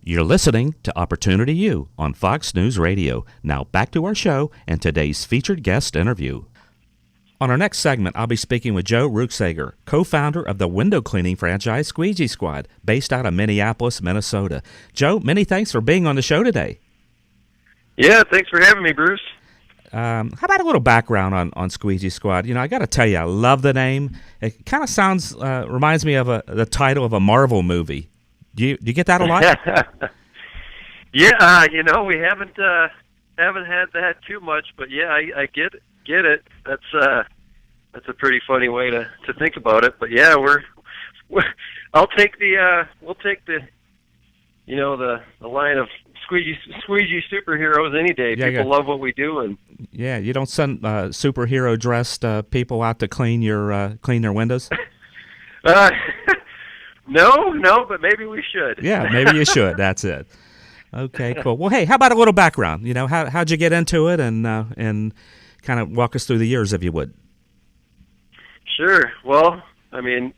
You're listening to Opportunity U on Fox News Radio. Now back to our show and today's featured guest interview. On our next segment, I'll be speaking with Joe Ruegsegger, co-founder of the window cleaning franchise SqueeGee Squad, based out of Minneapolis, Minnesota. Joe, many thanks for being on the show today. Yeah, thanks for having me, Bruce. How about a little background on SqueeGee Squad? You know, I got to tell you, I love the name. It kind of reminds me of the title of a Marvel movie. Do you get that a lot? Yeah, we haven't had that too much, but yeah, I get it. That's a pretty funny way to think about it. But yeah, we'll take the the line of squeegee superheroes any day. People love what we do, and you don't send superhero dressed people out to clean their windows. No, but maybe we should. Yeah, maybe you should. That's it. Okay, cool. Well, hey, how about a little background? You know, how'd you get into it, and kind of walk us through the years, if you would. Sure. Well, I mean,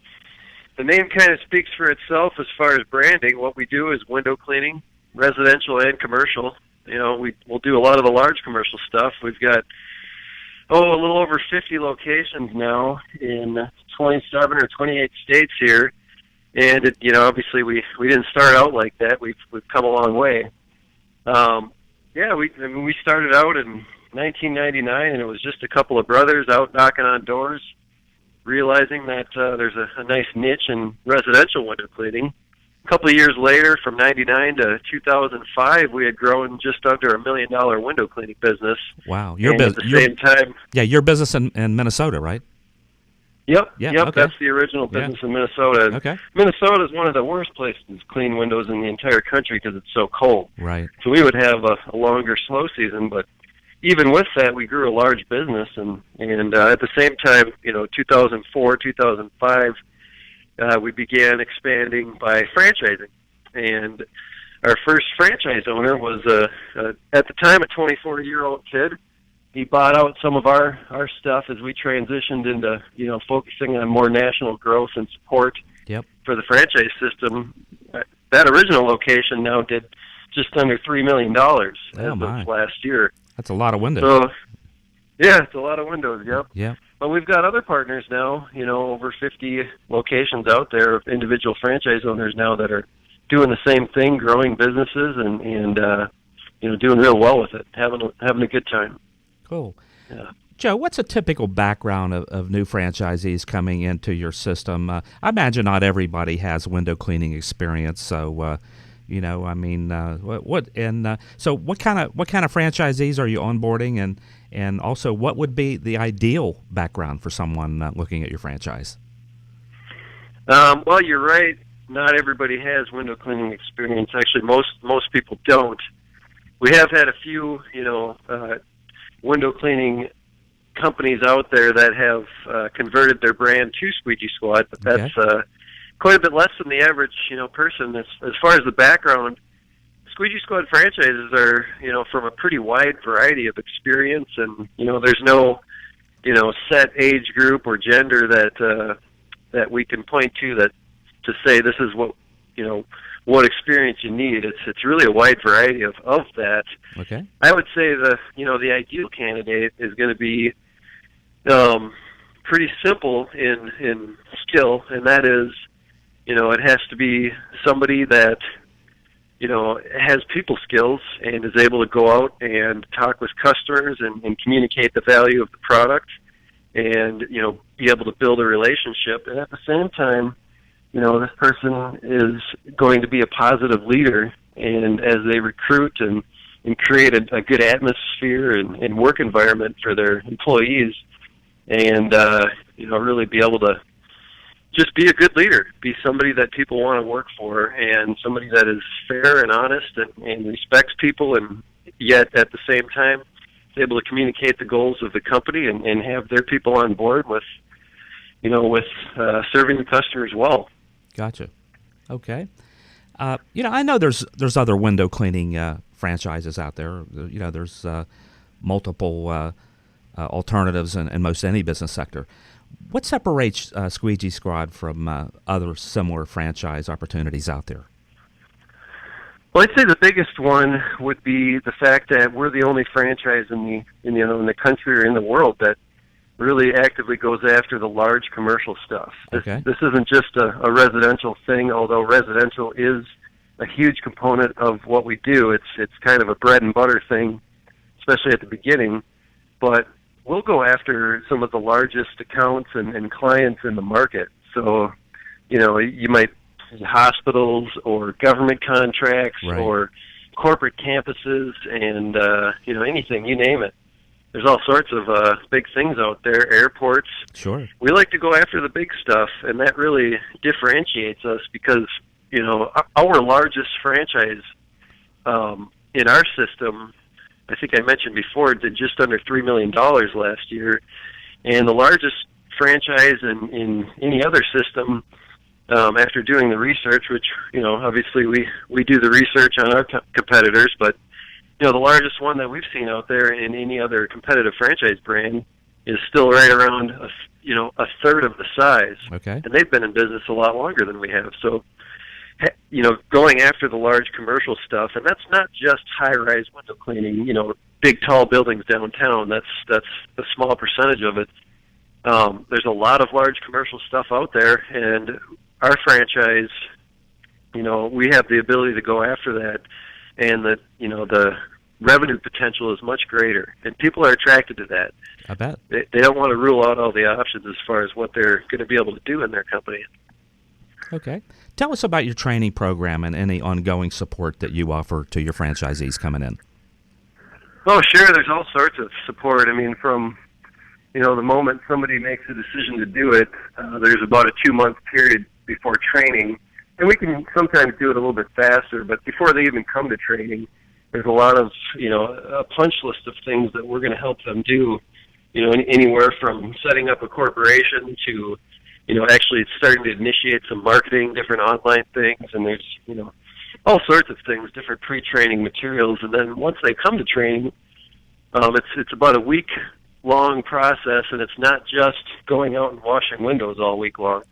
the name kind of speaks for itself as far as branding. What we do is window cleaning, residential and commercial. You know, we'll do a lot of the large commercial stuff. We've got a little over 50 locations now in 27 or 28 states here. And obviously we didn't start out like that. We've come a long way. We started out in 1999, and it was just a couple of brothers out knocking on doors, realizing that there's a nice niche in residential window cleaning. A couple of years later, from 99 to 2005, we had grown just under $1 million window cleaning business. Wow! Same time. Yeah, your business in Minnesota, right? Yep. Okay. That's the original business in Minnesota. Okay. Minnesota is one of the worst places to clean windows in the entire country because it's so cold. Right. So we would have a longer slow season, but even with that, we grew a large business, and at the same time, 2004, 2005, we began expanding by franchising, and our first franchise owner was at the time a 24-year-old kid. He bought out some of our stuff as we transitioned into, focusing on more national growth and support for the franchise system. That original location now did just under $3 million as of last year. That's a lot of windows. So, yeah, it's a lot of windows, yep. Yeah. But we've got other partners now, over 50 locations out there of individual franchise owners now that are doing the same thing, growing businesses and doing real well with it, having a good time. Cool. Yeah. Joe, what's a typical background of new franchisees coming into your system? I imagine not everybody has window cleaning experience, so what kind of franchisees are you onboarding, and also what would be the ideal background for someone looking at your franchise? Well, you're right. Not everybody has window cleaning experience. Actually, most people don't. We have had a few, window cleaning companies out there that have converted their brand to SqueeGee Squad, but that's quite a bit less than the average person. As far as the background, SqueeGee Squad franchises are from a pretty wide variety of experience, and there's no set age group or gender that we can point to say this is what experience you need. It's really a wide variety of that. Okay. I would say the ideal candidate is going to be pretty simple in skill, and that is it has to be somebody that has people skills and is able to go out and talk with customers and communicate the value of the product, and be able to build a relationship, and at the same time this person is going to be a positive leader, and as they recruit and create a good atmosphere and work environment for their employees, and really be able to just be a good leader, be somebody that people want to work for, and somebody that is fair and honest and respects people, and yet at the same time is able to communicate the goals of the company and have their people on board with serving the customers well. Gotcha. Okay. I know there's other window cleaning franchises out there. There's multiple alternatives in most any business sector. What separates SqueeGee Squad from other similar franchise opportunities out there? Well, I'd say the biggest one would be the fact that we're the only franchise in the country or in the world that really actively goes after the large commercial stuff. Okay. This isn't just a residential thing, although residential is a huge component of what we do. It's kind of a bread and butter thing, especially at the beginning. But we'll go after some of the largest accounts and clients in the market. So, you might see hospitals or government contracts, right, or corporate campuses, and anything, you name it. There's all sorts of big things out there, airports. Sure. We like to go after the big stuff, and that really differentiates us because, our largest franchise in our system, I think I mentioned before, did just under $3 million last year. And the largest franchise in any other system, after doing the research, which, obviously we do the research on our competitors, but the largest one that we've seen out there in any other competitive franchise brand is still right around a third of the size. Okay. And they've been in business a lot longer than we have. So, going after the large commercial stuff, and that's not just high-rise window cleaning, big tall buildings downtown. That's a small percentage of it. There's a lot of large commercial stuff out there, and our franchise, we have the ability to go after that. And the revenue potential is much greater, and people are attracted to that. I bet. They don't want to rule out all the options as far as what they're going to be able to do in their company. Okay. Tell us about your training program and any ongoing support that you offer to your franchisees coming in. Oh, sure. There's all sorts of support. I mean, from the moment somebody makes a decision to do it, there's about a 2-month period before training. And we can sometimes do it a little bit faster, but before they even come to training, there's a lot of, a punch list of things that we're going to help them do, anywhere from setting up a corporation to, actually starting to initiate some marketing, different online things, and there's, all sorts of things, different pre-training materials. And then once they come to training, it's about a week-long process, and it's not just going out and washing windows all week long.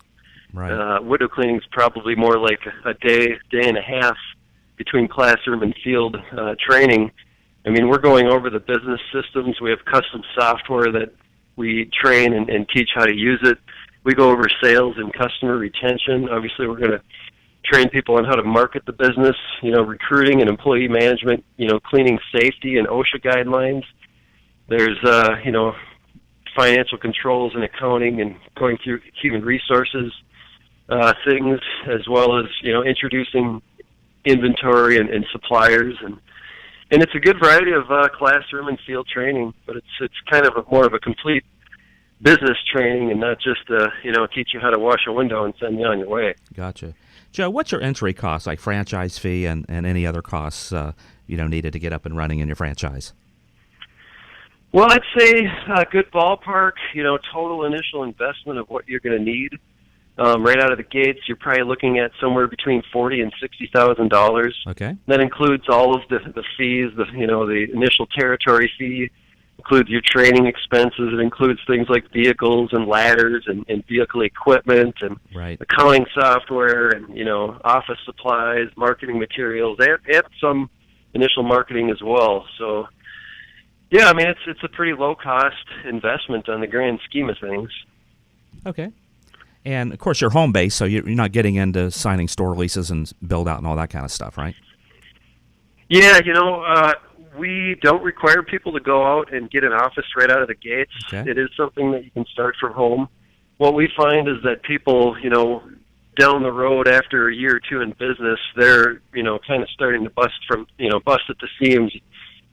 Right. Window cleaning is probably more like a day and a half between classroom and field training. I mean, we're going over the business systems. We have custom software that we train and teach how to use it. We go over sales and customer retention. Obviously, we're going to train people on how to market the business, recruiting and employee management, cleaning safety and OSHA guidelines. There's, financial controls and accounting and going through human resources things, as well as introducing inventory and suppliers, and it's a good variety of classroom and field training, but it's kind of more of a complete business training and not just teach you how to wash a window and send you on your way. Gotcha. Joe, what's your entry cost, like franchise fee and any other costs needed to get up and running in your franchise? Well, I'd say a good ballpark, total initial investment of what you're going to need. Right out of the gates, you're probably looking at somewhere between $40,000 and $60,000. Okay. That includes all of the fees, the initial territory fee, includes your training expenses. It includes things like vehicles and ladders and vehicle equipment and right, accounting software and office supplies, marketing materials, and some initial marketing as well. So, yeah, I mean it's a pretty low cost investment on the grand scheme of things. Okay. And, of course, you're home-based, so you're not getting into signing store leases and build-out and all that kind of stuff, right? Yeah, we don't require people to go out and get an office right out of the gates. Okay. It is something that you can start from home. What we find is that people, down the road after a year or two in business, they're, kind of starting to bust at the seams,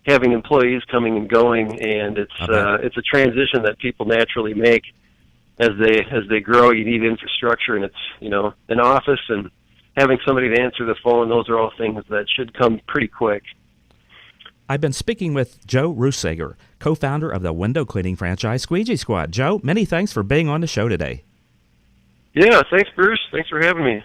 having employees coming and going, and it's a transition that people naturally make. As they grow, you need infrastructure, and it's an office and having somebody to answer the phone. Those are all things that should come pretty quick. I've been speaking with Joe Ruegsegger, co-founder of the window cleaning franchise SqueeGee Squad. Joe, many thanks for being on the show today. Yeah, thanks, Bruce. Thanks for having me.